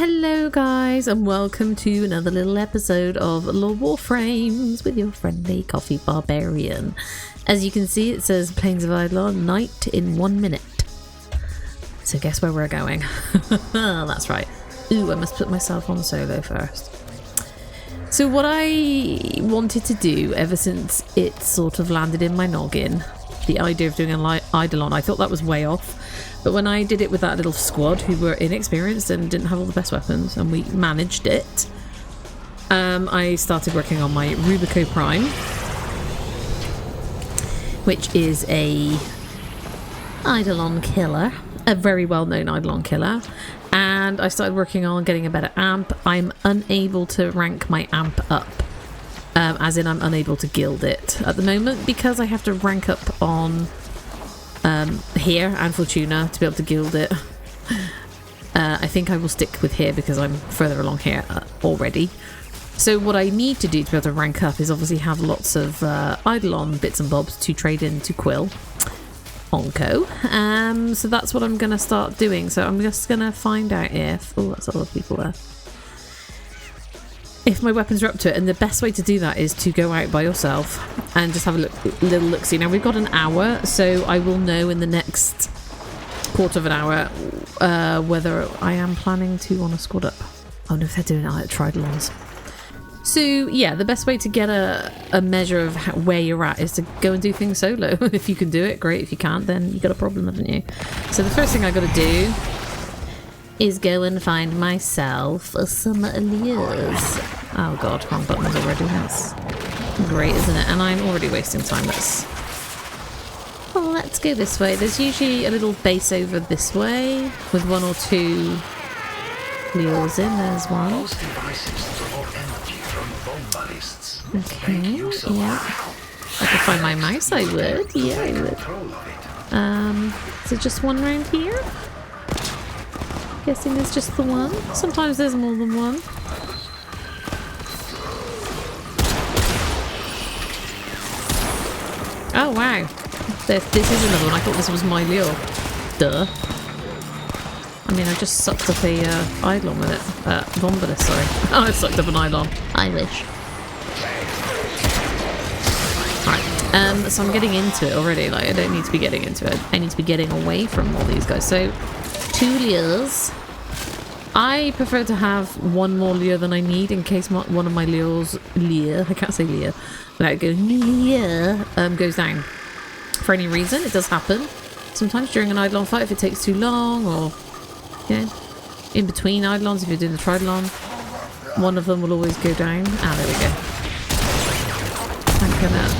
Hello guys, and welcome to another little episode of Lord Warframes with your friendly coffee barbarian. As you can see, it says Plains of Eidolon, night in 1 minute. So guess where we're going? That's right. Ooh, I must put myself on solo first. So what I wanted to do ever since it sort of landed in my noggin, the idea of doing an Eidolon, I thought that was way off. But when I did it with that little squad who were inexperienced and didn't have all the best weapons, and we managed it, I started working on my Rubico Prime, which is a Eidolon killer, a very well-known Eidolon killer, and I started working on getting a better amp. I'm unable to rank my amp up, as in I'm unable to guild it at the moment because I have to rank up on here and Fortuna to be able to guild it. I think I will stick with here because I'm further along here already. So what I need to do to be able to rank up is obviously have lots of Eidolon bits and bobs to trade into Quill. Onco. So that's what I'm going to start doing. So I'm just going to find out if... Oh, that's a lot of people there. If my weapons are up to it, and the best way to do that is to go out by yourself and just have a little look-see. Now we've got an hour, so I will know in the next quarter of an hour whether I am planning to want to squad up. I wonder if they're doing it like Tridolons. So yeah, the best way to get a measure of where you're at is to go and do things solo. If you can do it, great. If you can't, then you got a problem, haven't you? So the first thing I got to do is go and find myself some lures. Oh god, wrong buttons already. That's great, isn't it? And I'm already wasting time. Let's go this way. There's usually a little base over this way with one or two lures in. There's one. Okay, yeah. If I could find my mouse, I would. Yeah, I would. So just one round here? Guessing there's just the one. Sometimes there's more than one. Oh wow. This is another one. I thought this was my lure. Duh. I mean, I just sucked up a Eidolon with it. Vombulus, sorry. Oh, I sucked up an Eidolon. I wish. Right. So I'm getting into it already. Like, I don't need to be getting into it. I need to be getting away from all these guys. So 2 lures. I prefer to have one more lure than I need in case one of my lures, I can't say lure, without going lure, goes down. For any reason, it does happen. Sometimes during an Eidolon fight, if it takes too long, or, you know, in between Eidolons, if you're doing the Tridolon, one of them will always go down. Ah, there we go.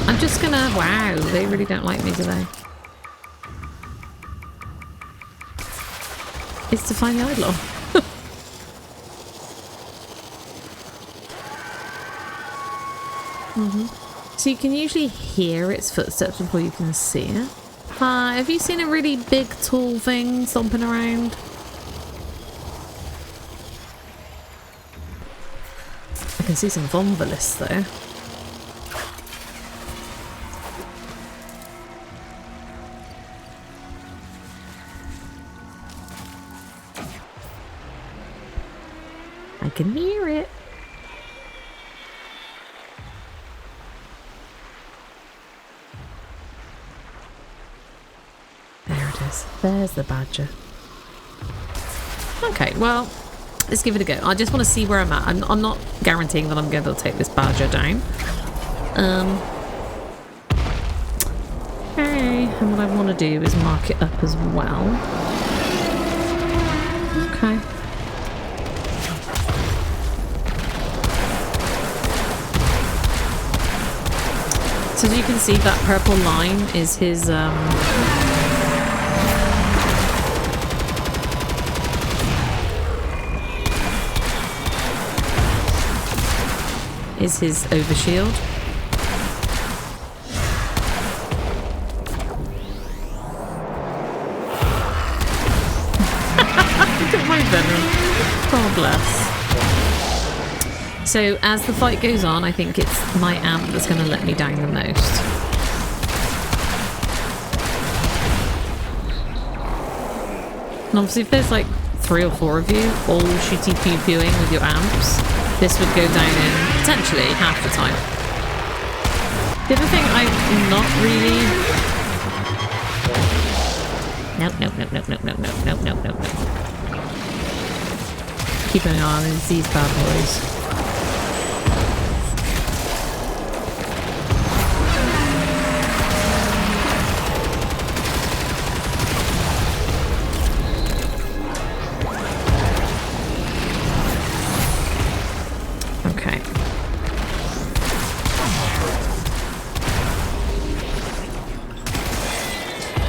I'm just gonna, wow, they really don't like me, do they? It's to find the Eidolon. So you can usually hear its footsteps before you can see it. Hi, have you seen a really big, tall thing stomping around? I can see some Vombulus though. I can hear it. There it is. There's the badger. Okay, well, let's give it a go. I just want to see where I'm at. I'm not guaranteeing that I'm going to be able to take this badger down. Okay, and what I want to do is mark it up as well. Okay. So as you can see, that purple line is his overshield. Look at my venom. Oh bless. So as the fight goes on, I think it's my amp that's going to let me down the most. And obviously if there's like 3 or 4 of you all shooty pew pewing with your amps, this would go down in potentially half the time. The other thing I'm not really... Nope. Keep an eye on these bad boys.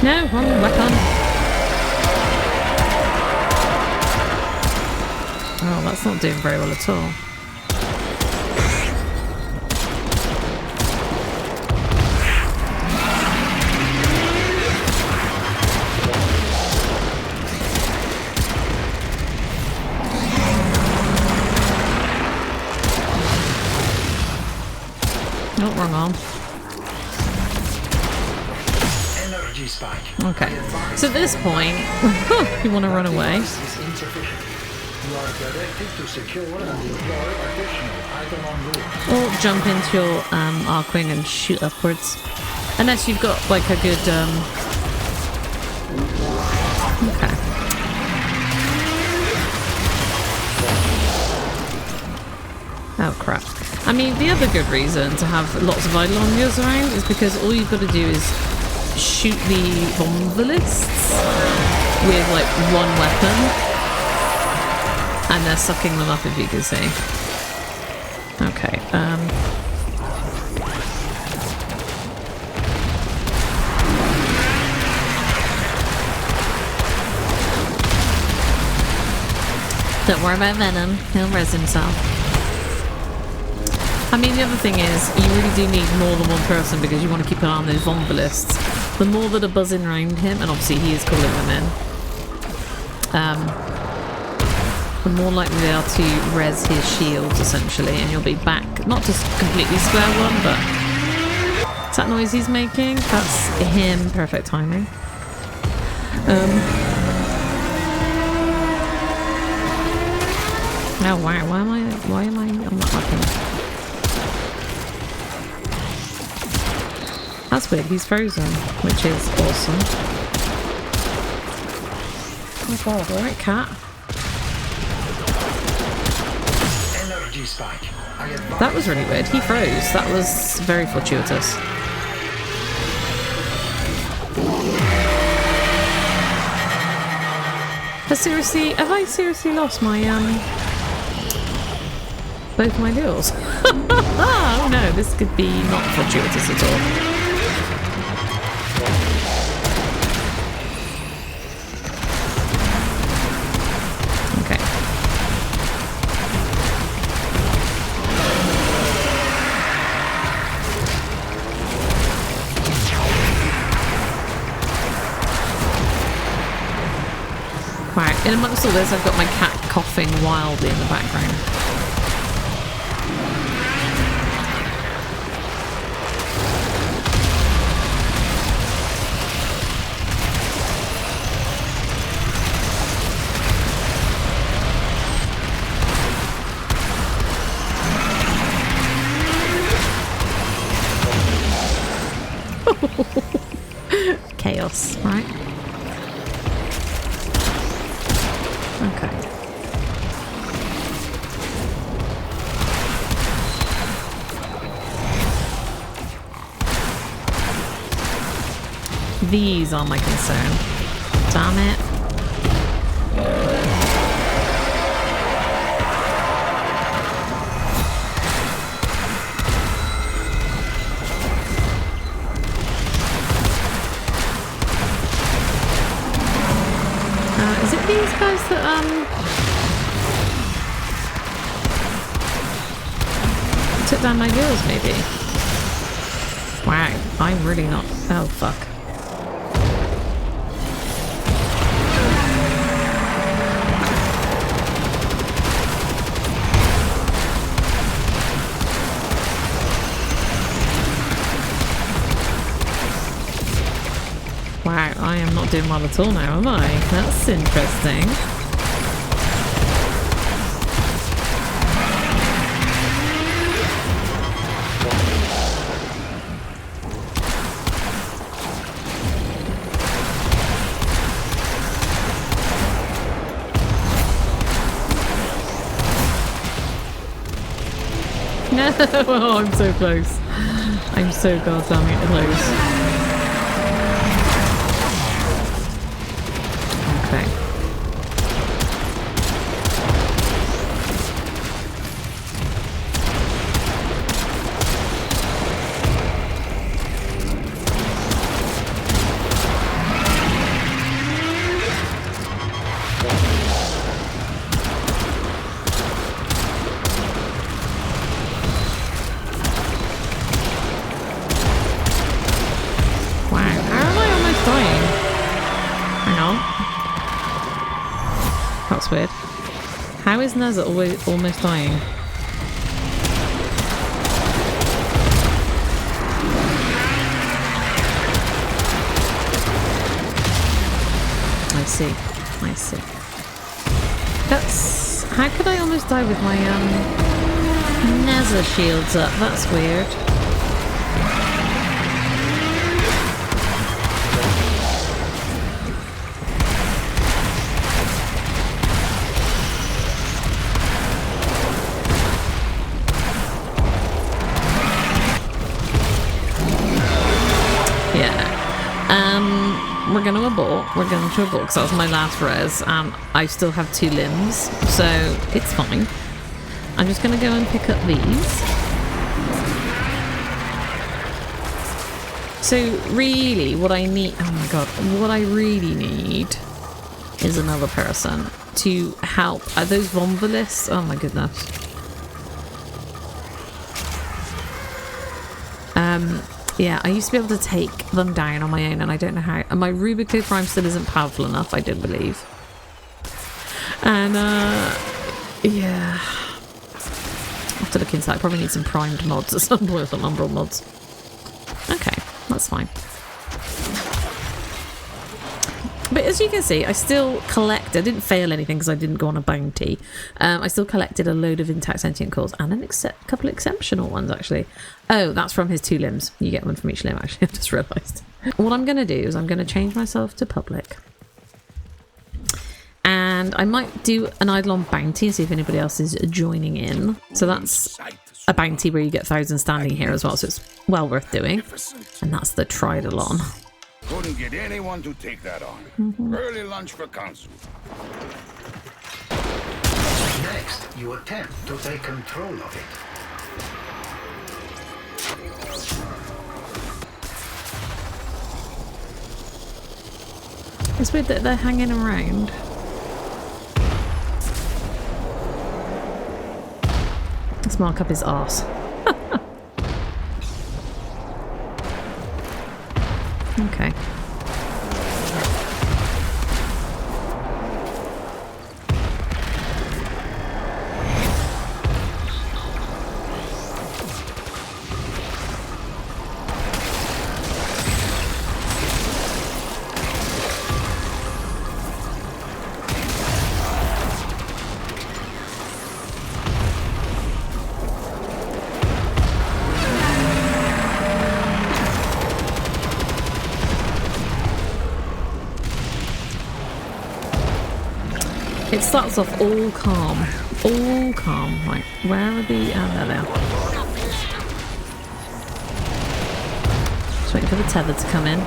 No, wrong weapon. Oh, that's not doing very well at all. Oh, wrong arm. Okay, so at this point, you want to run away. Or jump into your Archwing and shoot upwards. Unless you've got like a good... Okay. Oh crap. I mean, the other good reason to have lots of Eidolons around is because all you've got to do is shoot the Vombalists with like one weapon and they're sucking them up, if you can see. Okay, don't worry about Venom, he'll res himself. I mean, the other thing is, you really do need more than one person because you want to keep an eye on those Vombalists. The more that are buzzing around him, and obviously he is calling them in, the more likely they are to res his shields, essentially, and you'll be back, not just completely square one, but... Is that noise he's making? That's him. Perfect timing. Oh wow, why am I on that weapon? That's weird, he's frozen, which is awesome. Oh my god, alright cat. Energy spike. That was really weird, he froze. That was very fortuitous. Have I seriously lost my, both my deals? Oh no, this could be not fortuitous at all. Okay. Right, in amongst all this, I've got my cat coughing wildly in the background. Chaos, right? Okay. These are my concern. Damn it. Is it these guys that, took down my gills, maybe? Wow, I'm really not... Oh, fuck. Wow, I am not doing well at all now, am I? That's interesting. Oh, I'm so close. I'm so goddamn close. Okay. That's weird. How is Neza always almost dying? I see. I see. That's... How could I almost die with my Neza shields up? That's weird. We're going to abort. We're going to abort because that was my last res. I still have 2 limbs, so it's fine. I'm just going to go and pick up these. So really, what I need... Oh my god. What I really need is another person to help. Are those Vonvalists? Oh my goodness. Yeah, I used to be able to take them down on my own, and I don't know how. And my Rubico Prime still isn't powerful enough, I don't believe. And, yeah. I'll have to look into that. I probably need some primed mods at some point, some umbral mods. Okay, that's fine. But as you can see, I still collect. I didn't fail anything because I didn't go on a bounty. I still collected a load of intact sentient cores and a couple of exceptional ones, actually. Oh, that's from his 2 limbs. You get one from each limb, actually. I just realised. What I'm going to do is I'm going to change myself to public. And I might do an Eidolon bounty and see if anybody else is joining in. So that's a bounty where you get 1,000 standing here as well. So it's well worth doing. And that's the Tridolon. Couldn't get anyone to take that on. Early lunch for council. Next, you attempt to take control of it. It's weird that they're hanging around. Let's mark up his arse. Okay. It starts off all calm. All calm. Right, where are the... Oh, there they are. Just waiting for the tether to come in.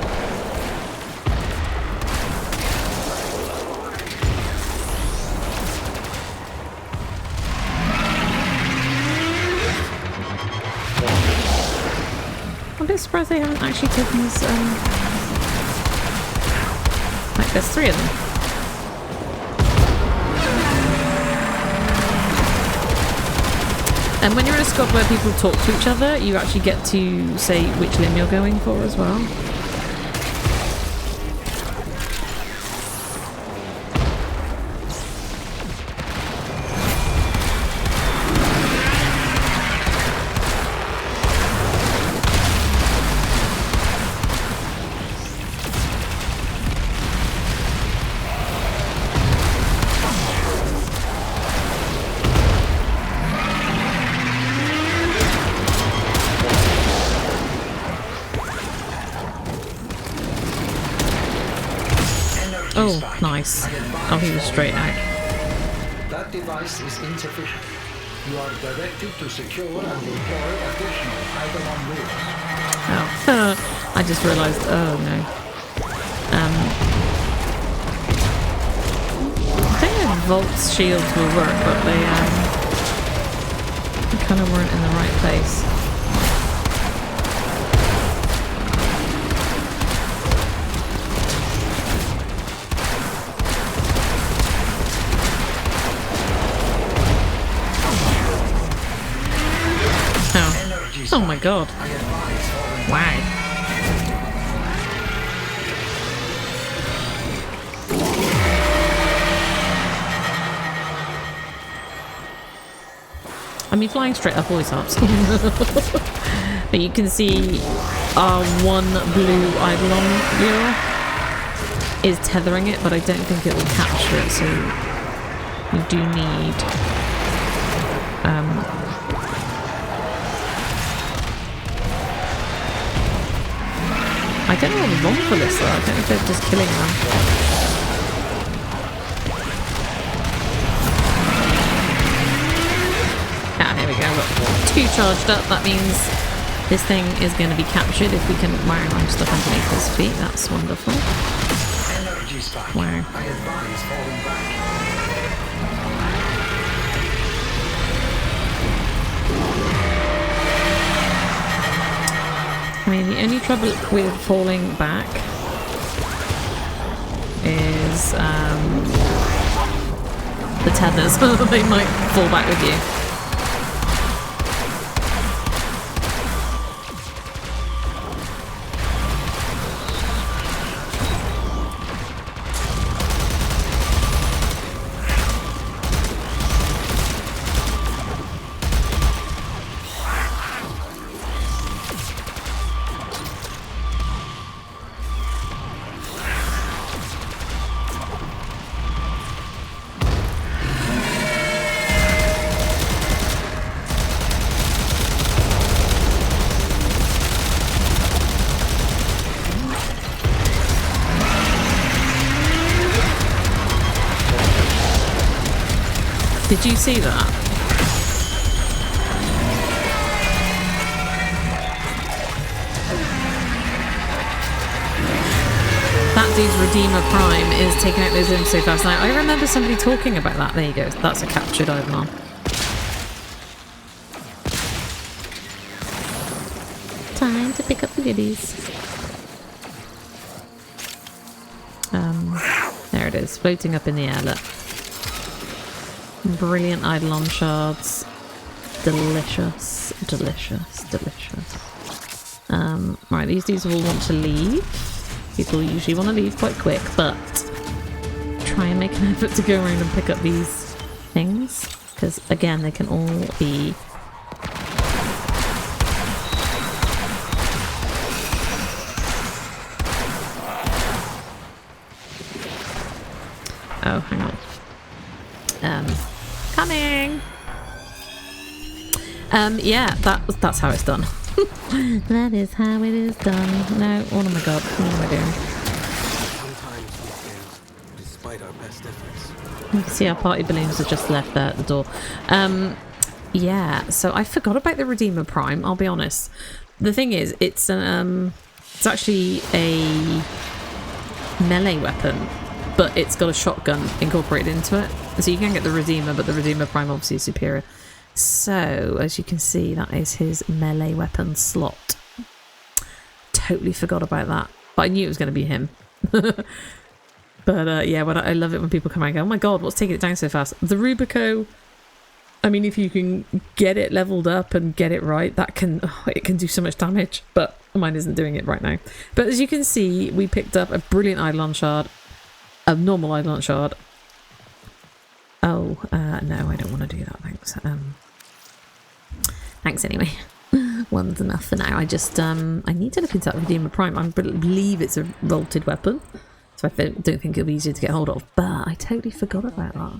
I'm a bit surprised they haven't actually taken this... Like, there's 3 of them. And when you're in a squad where people talk to each other, you actually get to say which limb you're going for as well. Oh, nice. Oh, he was straight out. That device is insufficient. You are directed to secure and deploy additional Eidolon rules. Oh, I just realised. Oh no. I think the Volt's shields will work, but they kind of weren't in the right place. Oh my god. Wow. I mean, flying straight up always helps. But you can see our one blue Eidolon lure is tethering it, but I don't think it will capture it, so we do need I don't know what's wrong for this though. I don't know if they're just killing them. Ah, here we go. Look, 2 charged up. That means this thing is going to be captured if we can wire around stuff underneath his feet. That's wonderful. Wow. I advise falling back. I mean, the only trouble with falling back is the tethers. They might fall back with you. Did you see that? That dude's Redeemer Prime is taking out those imps so fast. Now, I remember somebody talking about that. There you go. That's a captured Eidolon. Time to pick up the goodies. There it is, floating up in the air. Look. Brilliant Eidolon shards. Delicious, delicious, delicious. Right, these dudes will want to leave. People usually want to leave quite quick, but try and make an effort to go around and pick up these things, because again, they can all be oh, hang on. Coming. Yeah, that's how it's done. That is how it is done. No, oh my god, what am I doing? Sometimes we fail, despite our best efforts. You can see our party balloons are just left there at the door. Yeah, so I forgot about the Redeemer Prime, I'll be honest. The thing is, it's actually a melee weapon, but it's got a shotgun incorporated into it. So you can get the Redeemer, but the Redeemer Prime obviously is superior. So, as you can see, that is his melee weapon slot. Totally forgot about that. But I knew it was going to be him. But yeah, I love it when people come out and go, oh my god, what's taking it down so fast? The Rubico, I mean, if you can get it leveled up and get it right, that can, it can do so much damage. But mine isn't doing it right now. But as you can see, we picked up a brilliant Eidolon shard. A normal Eidolon shard. Oh, no, I don't want to do that, thanks. Thanks anyway. One's enough for now. I just, I need to look into that Redeemer Prime. I believe it's a vaulted weapon, so I don't think it'll be easy to get hold of, but I totally forgot about that.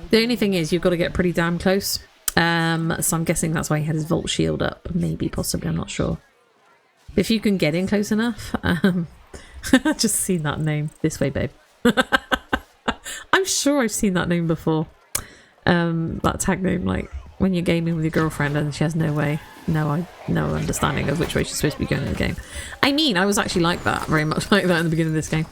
The only thing is, you've got to get pretty damn close, so I'm guessing that's why he had his vault shield up. Maybe, possibly, I'm not sure. If you can get in close enough, I've just seen that name. This way, babe. I'm sure I've seen that name before. That tag name, like, when you're gaming with your girlfriend and she has no understanding of which way she's supposed to be going in the game. I mean, I was actually like that, very much like that in the beginning of this game.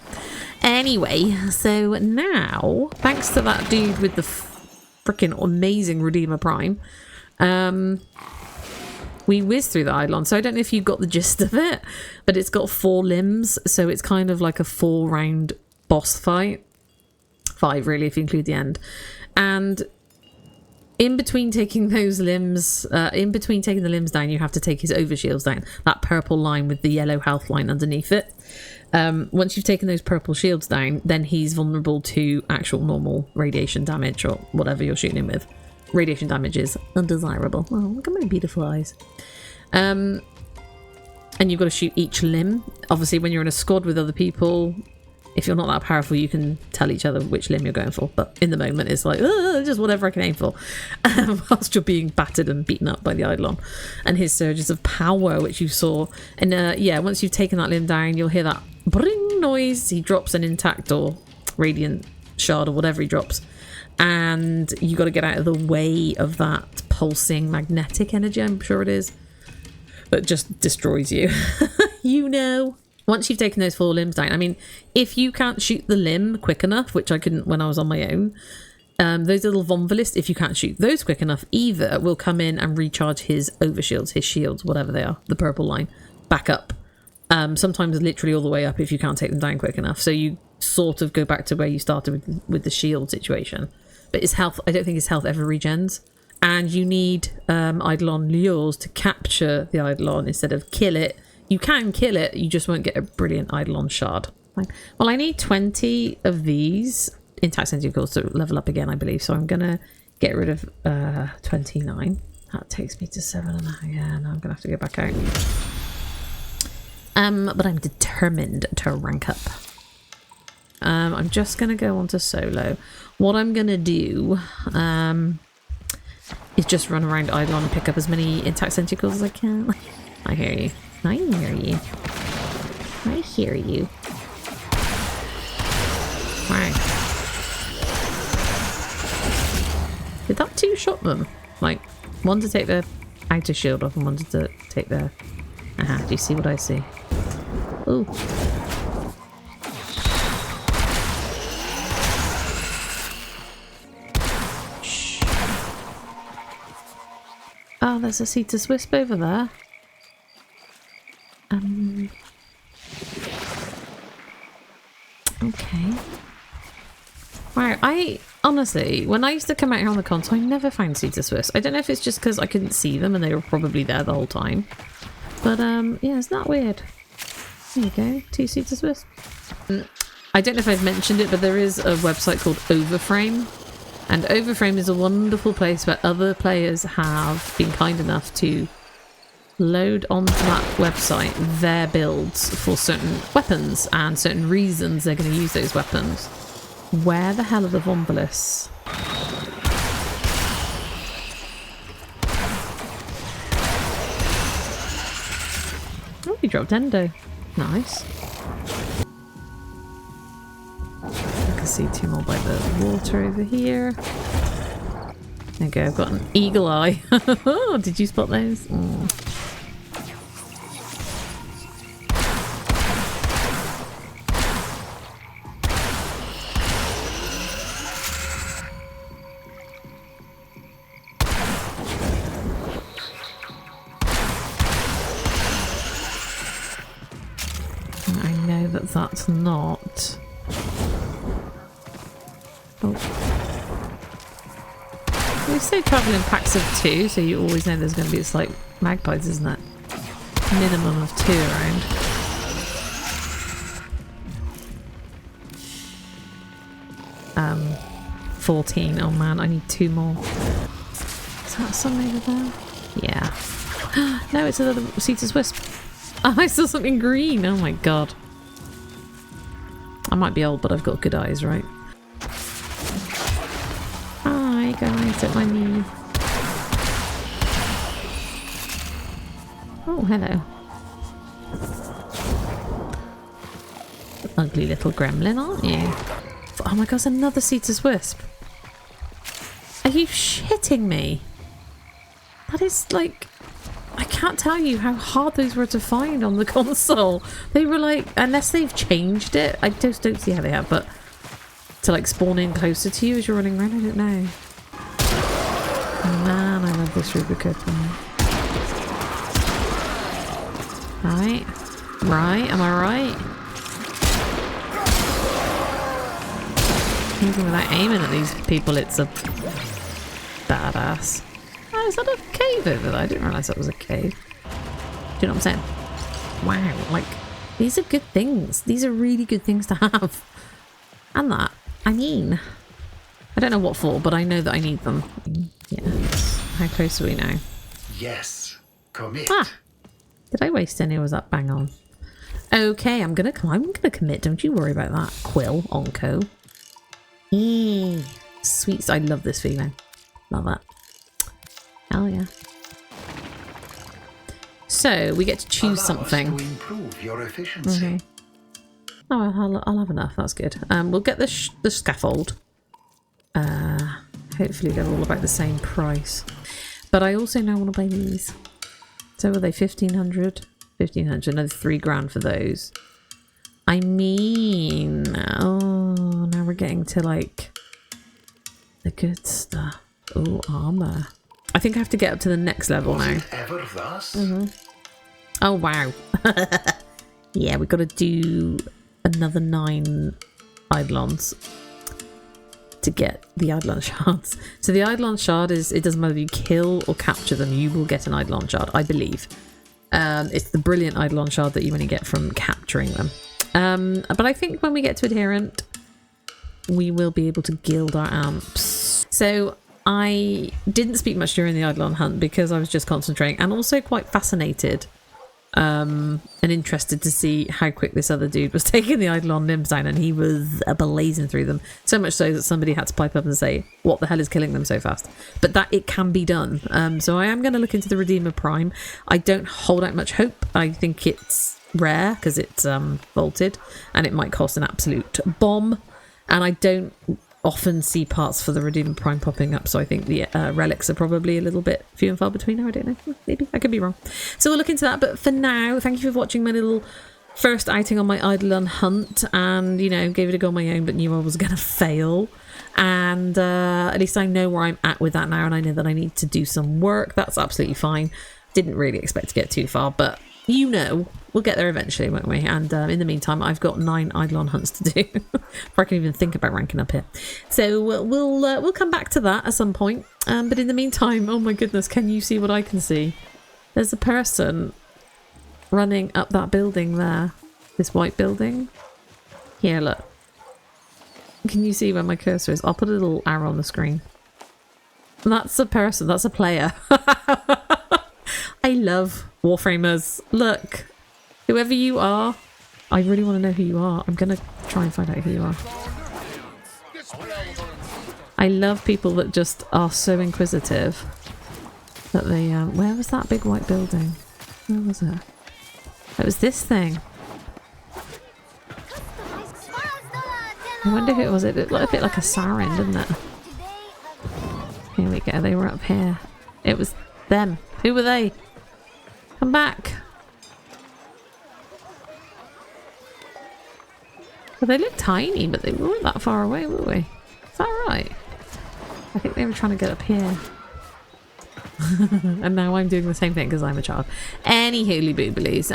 Anyway, so now, thanks to that dude with the freaking amazing Redeemer Prime, we whizzed through the Eidolon. So I don't know if you got the gist of it, but it's got 4 limbs, so it's kind of like a 4-round boss fight. 5 really, if you include the end. And in between taking those limbs, in between taking the limbs down, you have to take his overshields down. That purple line with the yellow health line underneath it. Once you've taken those purple shields down, then he's vulnerable to actual normal radiation damage or whatever you're shooting him with. Radiation damage is undesirable. Oh, look at my beautiful eyes. And you've got to shoot each limb. Obviously, when you're in a squad with other people, if you're not that powerful, you can tell each other which limb you're going for. But in the moment, it's like, just whatever I can aim for. Whilst you're being battered and beaten up by the Eidolon. And his surges of power, which you saw. And yeah, once you've taken that limb down, you'll hear that bring noise. He drops an intact or radiant shard or whatever he drops. And you got to get out of the way of that pulsing magnetic energy, I'm sure it is. That just destroys you. You know. Once you've taken those 4 limbs down, I mean, if you can't shoot the limb quick enough, which I couldn't when I was on my own, those little Vonvelists, if you can't shoot those quick enough either, will come in and recharge his overshields, his shields, whatever they are, the purple line, back up. Sometimes literally all the way up if you can't take them down quick enough. So you sort of go back to where you started with the shield situation. But his health, I don't think his health ever regens. And you need Eidolon lures to capture the Eidolon instead of kill it. You can kill it, you just won't get a brilliant Eidolon shard. Well, I need 20 of these intact tentacles to level up again, I believe. So I'm going to get rid of 29. That takes me to 7.5. Yeah, no, I'm going to have to go back out. But I'm determined to rank up. I'm just going to go on to solo. What I'm going to do is just run around Eidolon and pick up as many intact tentacles as I can. I hear you. I hear you. I hear you. Wow. Did that 2-shot them? Like, one to take the outer shield off and one to take the... Aha, do you see what I see? Ooh. Shh. Oh, there's a Cetus Wisp over there. Okay. Wow, I honestly, when I used to come out here on the console, I never found Cetus Wisps. I don't know if it's just because I couldn't see them and they were probably there the whole time. But yeah, it's not weird. There you go, 2 Cetus Wisps. I don't know if I've mentioned it, but there is a website called Warframe. And Warframe is a wonderful place where other players have been kind enough to load onto that website their builds for certain weapons and certain reasons they're going to use those weapons. Where the hell are the Vonvelists? Oh, he dropped Endo. Nice. I can see 2 more by the water over here. There you go, I've got an eagle eye. Did you spot those? Oh. That's not... Oh. We say travel in packs of 2, so you always know there's going to be like magpies, isn't it? Minimum of 2 around. 14. Oh man, I need 2 more. Is that something over there? Yeah. No, it's another Cetus Wisp. Oh, I saw something green. Oh my god. I might be old, but I've got good eyes, right? Hi guys, don't mind me. Oh, hello. Ugly little gremlin, aren't you? Oh my god, another Cetus Wisp. Are you shitting me? That is like... I can't tell you how hard those were to find on the console. They were like... Unless they've changed it. I just don't see how they have, but... To like spawn in closer to you as you're running around, I don't know. Man, I love this Rubik's one. Right. Right, am I right? Even without aiming at these people, it's a badass. Oh, is that a cave over there? I didn't realise that was a cave. Do you know what I'm saying? Wow, like, these are good things. These are really good things to have. And that, I mean, I don't know what for, but I know that I need them. Yeah. How close are we now? Yes. Commit. Ah! Did I waste any or was that bang on? Okay, I'm gonna commit, don't you worry about that. Quill, Onco. Sweet, I love this feeling. Love that. Hell yeah. So, we get to choose something. To improve your efficiency. Oh, I'll have enough, that's good. We'll get the scaffold. Hopefully they're all about the same price. But I also now want to buy these. So were they 1,500? 1,500, another 3 grand for those. I mean, oh, now we're getting to like the good stuff. Oh, armor. I think I have to get up to the next level now. Was it ever thus? Oh, wow. Yeah, we've got to do another 9 Eidolons to get the Eidolon shards. So the Eidolon shard is, it doesn't matter if you kill or capture them, you will get an Eidolon shard, I believe. It's the brilliant Eidolon shard that you only get from capturing them. But I think when we get to Adherent, we will be able to gild our amps. So I didn't speak much during the Eidolon hunt because I was just concentrating and also quite fascinated and interested to see how quick this other dude was taking the Eidolon limbs down, and he was blazing through them, so much so that somebody had to pipe up and say, what the hell is killing them so fast? But that it can be done. So I am going to look into the Redeemer Prime. I don't hold out much hope. I think it's rare because it's vaulted and it might cost an absolute bomb, and I don't often see parts for the Redeemer Prime popping up, so I think the relics are probably a little bit few and far between now. I don't know, maybe I could be wrong, so we'll look into that. But for now, thank you for watching my little first outing on my Eidolon hunt, and you know, gave it a go on my own but knew I was gonna fail, and at least I know where I'm at with that now, and I know that I need to do some work. That's absolutely fine. Didn't really expect to get too far, but you know, we'll get there eventually, won't we? And in the meantime, I've got 9 Eidolon hunts to do before I can even think about ranking up here. So we'll come back to that at some point. But in the meantime, oh my goodness, can you see what I can see? There's a person running up that building there. This white building. Here, look. Can you see where my cursor is? I'll put a little arrow on the screen. That's a person. That's a player. I love Warframers. Look, whoever you are, I really want to know who you are. I'm going to try and find out who you are. I love people that just are so inquisitive that they, where was that big white building? Where was it? It was this thing. I wonder who it was. It looked a bit like a siren, didn't it? Here we go. They were up here. It was them. Who were they? Come back. Well, they look tiny, but they weren't that far away, were we? Is that right? I think they were trying to get up here. And now I'm doing the same thing because I'm a child. Any holy booblies.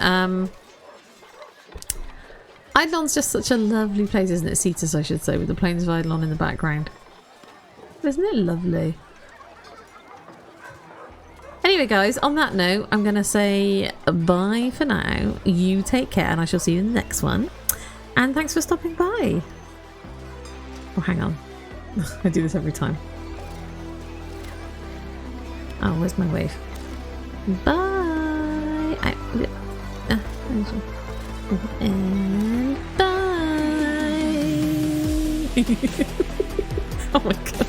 Eidolon's just such a lovely place, isn't it? Cetus, I should say, with the plains of Eidolon in the background. Isn't it lovely? Anyway, guys, on that note, I'm going to say bye for now. You take care, and I shall see you in the next one. And thanks for stopping by. Oh, hang on. I do this every time. Oh, where's my wave? Bye. And bye. Oh my god.